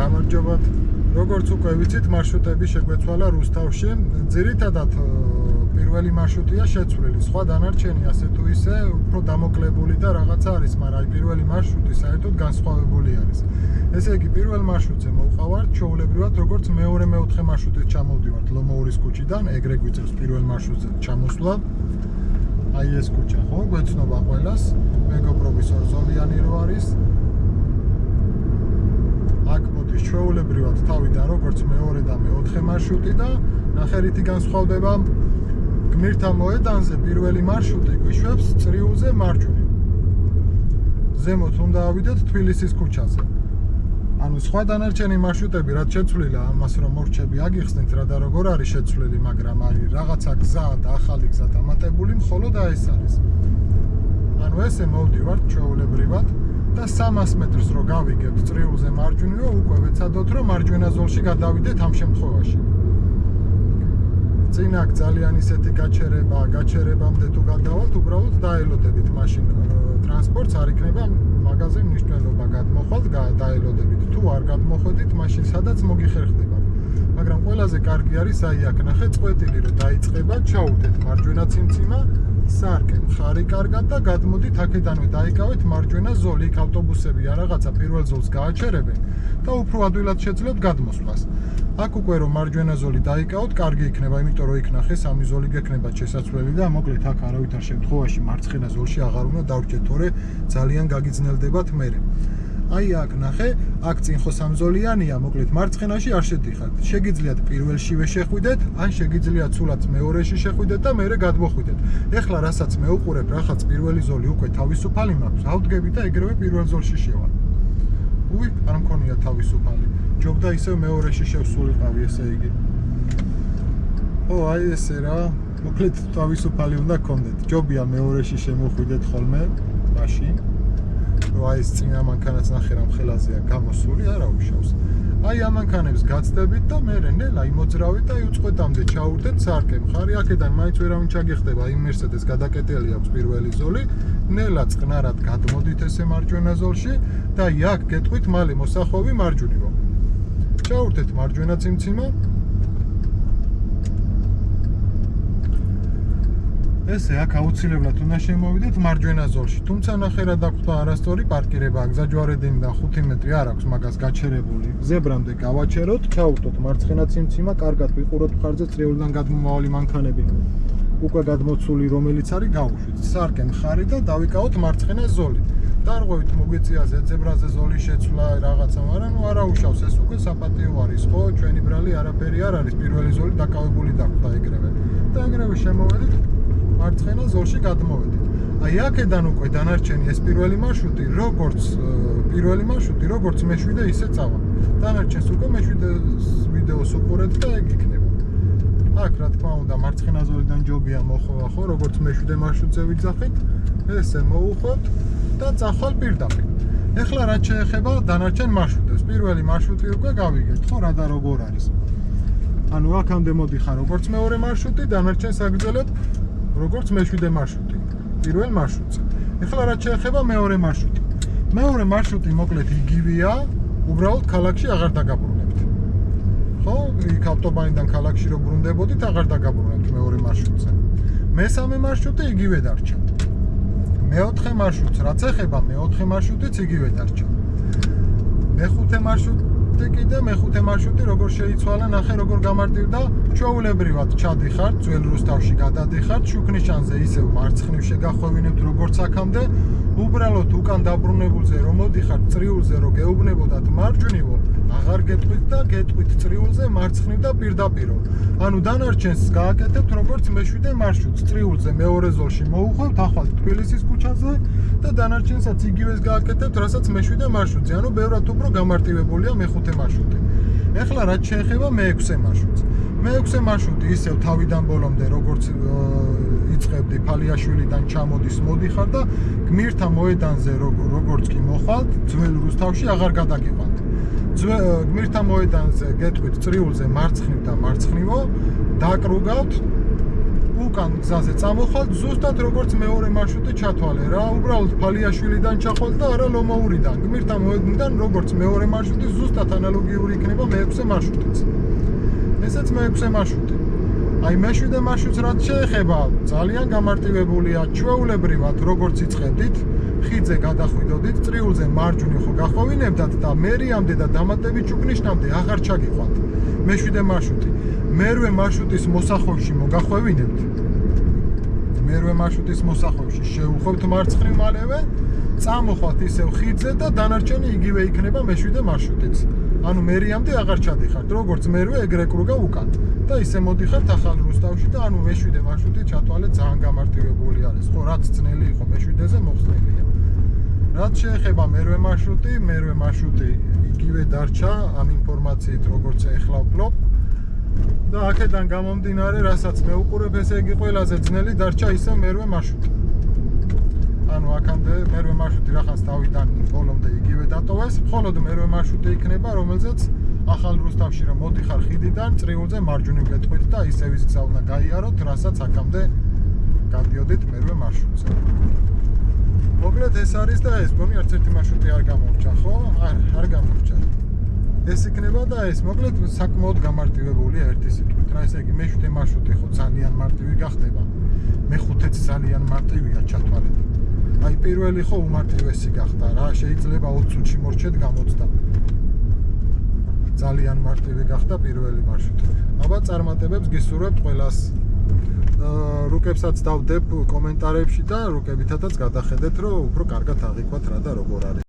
გამარჯობათ. როგორც უკვე ვიცით, მარშრუტები შეგვეცვალა რუსთავში. ძირითადად პირველი მარშრუტია შეცვლილი. სხვა დანარჩენი ასე თუ ისე უფრო დამოკლებული და რაღაცა არის, მაგრამ პირველი მარშრუტი საერთოდ განსხვავებული არის. ესე იგი, პირველ მარშრუტზე მოვყავართ, ჩვეულებრივად როგორც მეორე-მეოთხე მარშრუტით ჩამოვდივართ ლომოურის ქუჩიდან, ეგრე გვიწევს პირველ მარშრუტზე ჩამოსვლა. აი ეს ქუჩა, ხო, გვეცნობა ყველას. მეგობრობის ორზოლიანი რო არის. აქ მოდის ჩვეულებრივად თავიდან როგორც მეორე და მეოთხე მარშრუტი და ნახე რითი განსხვავდება. გმირთა მოედანზე პირველი მარშრუტი გვიშვებს წრიულზე მარჯვნივ. ზემოთ უნდა ავიდეთ თბილისის ქუჩაზე. ანუ სხვა დანარჩენი მარშრუტები რაც შეცვლილა, ამას რომ მორჩები აგიხსნით რა და როგორ არის შეცვლილი, მაგრამ არის რაღაცა გზა და ახალი გზა დამატებული, მხოლოდ ეს არის. ანუ ესე მოვდივართ ჩვეულებრივად და 300 მეტრს რო გავიგებთ წრიულზე მარჯვნივ, უკვე ვეცადოთ რომ მარჯვენა ზოლში გადავიდეთ ამ შემთხვევაში. წინ აქ ძალიან ისეთი გაჩერებამდე თუ გადავალთ, უბრალოდ დაელოდებით მაშინ ტრანსპორტს არ იქნება მაგაზე მნიშვნელობა გადმოხვალთ, დაელოდებით. თუ არ გადმოხვედით, მაშინ სადაც მოგიხერხდებათ. მაგრამ ყველაზე კარგი არის აი აქ ნახე წყვეტილი რომ დაიწყება, ჩაურდეთ მარჯვენა ციმციმა, სარკე მხარი კარგად და გადმოდით აქედანვე დაიკავეთ მარჯვენა ზოლი, იქ ავტობუსები ან რაღაცა პირველ ზოლს გააჩერებენ და უფრო ადვილად შეძლებთ გადმოსვლას. აქ უკვე რომ მარჯვენა ზოლი დაიკავოთ, კარგი იქნება, იმიტომ რომ იქ ნახე სამი ზოლი გექნებათ შესაძლებელი და მოკლედ აქ არავითარ შემთხვევაში მარცხენა ზოლში აღარ უნდა დავრჩეთ, თორე ძალიან გაგიძნელდებათ მერე. აი აქ ნახე, აქ წინ ხო სამზოლიანია, მოკლედ მარცხენაში არ შედიხართ. შეგიძლიათ პირველშივე შეხვიდეთ, ან შეგიძლიათ სულაც მეორეში შეხვიდეთ და მერე გადმოხვიდეთ. ეხლა რასაც მე უყურებ, რახაც პირველი ზოლი უკვე თავისუფალი მაქვს, ავდგები და ეგრევე პირველ ზოლში შევალ. უი, არ მქონია თავისუფალი. ჯობდა ისევ მეორეში შევსულიყავი, ესე იგი. ო, აი ესე რა, მოკლედ თავისუფალი უნდა გქონდეთ. ჯობია მეორეში შემოხვიდეთ ხოლმე, მაშინ. რომ აი ეს წინა მანქანაც ნახე რა ხელაზეა გამოსული, არა უშავს. აი ამ მანქანებს გაცდებით და მერე ნელა იმოძრავით და უწყვეტამდე ჩაურდეთ სარკე მხარი, აქედან მაინც ვერავინ ჩაგეხდება, იმ მერსედეს გადაკეტილი აქვს პირველი ზოლი, ნელა წყნარად გადმოდით ესე მარჯვენა ზოლში და აი აქ გეტყვით მალე მოსახვევი მარჯვნივო. ჩაურდეთ მარჯვენა ციმციმა. ესე აქ აუცილებლად უნდა შემოვიდეთ მარჯვენა ზოლში. თუმცა ნახე რა დაგვხვდა არასწორი პარკირება, გზაჯვარედინიდან 5 მეტრი არ აქვს მაგას გაჩერებული. ზებრამდე გავაჩეროთ, ჩაურდოთ მარცხენა ციმციმა, კარგად ვიყუროთ მხარზე წრიულიდან გადმომავალი მანქანები. უკვე გადმოცული რომელიც არის გავუშვით. სარკე მხარი და დავიკავოთ მარცხენა ზოლი. დარღვევით მოგვიწია ზებრაზე ზოლის შეცვლა რაღაცა, მაგრამ ნუ არა უშავს, ეს უკვე საპატიო არის, ხო? ჩვენი ბრალი არაფერი არ არის, პირველი ზოლი დაკავებული დაგვხვდა ეგრევე. და ეგრევე შემოვედით მარცხენა ზოლში გადმოვედით. აი აქედან უკვე დანარჩენი ეს პირველი მარშრუტი, როგორც მეშვიდე ისე წავა. დანარჩენს უკვე მეშვიდეს ვიდეოს უყურეთ და ეგ იქნება. აქ რა თქმა უნდა მარცხენა ზოლიდან ჯობია მოხვევა, ხო, როგორც მეშვიდე მარშრუტზე ვიძახით, ესე მოუხვევთ და წახვალ პირდაპირ. ეხლა რაც შეეხება დანარჩენ მარშრუტებს, პირველი მარშრუტი უკვე გავიგეთ, ხო, რა და როგორ არის. ანუ აქამდე მოდიხარ როგორც მეორე მარშრუტი, დანარჩენს აგრძელებ როგორც მეშვიდე მარშრუტი, პირველ მარშრუტზე. ეხლა რაც შეეხება მეორე მარშრუტი. მეორე მარშრუტი მოკლედ იგივეა, უბრალოდ ქალაქში აღარ დაგაბრუნებთ. ხო, იქ ავტობანიდან ქალაქში რო ბრუნდებოდით, აღარ დაგაბრუნებთ მეორე მარშრუტზე. მესამე მარშრუტი იგივე დარჩა. მეოთხე მარშრუტს რაც ეხება, მეოთხე მარშრუტიც იგივე დარჩა. მეხუთე მარშრუტი როგორ შეიცვალა, ნახე როგორ გამარტივდა, ჩვეულებრივად ჩადიხართ, ძველ რუსთავში გადადიხართ, შუქნიშანზე ისევ მარცხნივ შეგახვევინებთ როგორც აქამდე, უბრალოდ უკან დაბრუნებულზე რომ მოდიხართ წრიულზე რომ გეუბნებოდათ მარჯვნივო, აღარ გეტყვით და გეტყვით წრიულზე მარცხნივ და პირდაპირო. ანუ დანარჩენს გააკეთებთ როგორც მეშვიდე მარშრუტს, წრიულზე მეორე ზოლში მოუხვევთ, ახვალ თბილისის ქუჩაზე და დანარჩენსაც იგივეს გააკეთებთ, რასაც მეშვიდე მარშრუტზე. ანუ ბევრად უფრო გამარტივებულია მეხუთე მარშრუტი. ეხლა რაც შეეხება მეექვსე მარშრუტს. მეექვსე მარშრუტი ისევ თავიდან ბოლომდე როგორც იწყებდი ფალიაშვილიდან ჩამოდის მოდიხარ და გმირთა მოედანზე როგორც კი მოხვალთ, ძველ რუსთავში აღარ გადაგიყვანთ. გმირთა მოედანზე გეტყვით წრიულზე მარცხნივ და მარცხნივო, დაკრუგავთ უკან გზაზე წამოხვალთ, ზუსტად როგორც მეორე მარშრუტი ჩათვალე რა, უბრალოდ ფალიაშვილიდან ჩახვალთ და არა ლომოურიდან. გმირთა მოედნიდან როგორც მეორე მარშრუტი ზუსტად ანალოგიური იქნება მე-6 მარშრუტიც. ესეც მე-6 მარშრუტი. აი მე-7 მარშრუტს რაც შეეხება, ძალიან გამარტივებულია, ჩვეულებრივად როგორც იწყებდით, ხიდზე გადახვიდოდით, წრიულზე მარჯვნივ ხო გახვევინებდათ და მერიამდე და დამატებით ჩუქნიშნამდე აღარ ჩაგიყვანთ. მე-7 მარშრუტი. მე-8 მარშრუტის მოსახვევში მოგახვევინებთ. მე-8 მარშრუტის მოსახვევში შევუხვევთ მარცხნივ მალევე, წამოხვალთ ისევ ხიდზე და დანარჩენი იგივე იქნება მე-7 მარშრუტიც. ანუ მერიამდე აღარ ჩადიხართ, როგორც მე-8 ეგრე კრუგა უკან. და ისე მოდიხართ ახალ რუსთავში და ანუ მე-7 მარშრუტი ჩათვალეთ ძალიან გამარტივებული არის. ხო, რაც ძნელი იყო მე-7-ზე მოხსნილია. რაც შეეხება მე-8 მარშრუტი, მე-8 მარშრუტი იგივე დარჩა ამ ინფორმაციით, როგორც ეხლა ვფლობ. და აქედან გამომდინარე, რასაც მე უყურებ, ესე იგი ყველაზე ძნელი დარჩა ისევ მე-8 მარშრუტი. ანუ აქამდე მე-8 მარშრუტი რახანს თავიდან ბოლომდე იგივე დატოვეს, მხოლოდ მე-8 მარშრუტი იქნება, რომელზეც ახალ რუსთავში რომ მოდიხარ ხიდიდან, წრიულზე მარჯვნივ გეტყვით და ისევ ის გზა უნდა გაიაროთ, რასაც აქამდე გადიოდით მე-8 მარშრუტზე. მოკლედ ეს არის და ეს გონი არც ერთი მარშრუტი არ გამორჩა, ხო? არ გამორჩა. ეს იქნება და ეს მოკლედ საკმაოდ გამარტივებულია ერთი სიტყვით. რა ესე იგი მე-7 მარშრუტი ხო ძალიან მარტივი გახდება. მე-5-ც ძალიან მარტივია ჩათვალეთ. აი პირველი ხო უმარტივესი გახდა რა, შეიძლება 20 წუთში მორჩეთ გამოცდა. ძალიან მარტივი გახდა პირველი მარშრუტი. აბა წარმატებებს გისურვებთ ყველას. რუკებსაც დავდებ კომენტარებში და რუკებითაც გადახედეთ, რომ უფრო კარგად აღიქვათ რა და როგორ არის.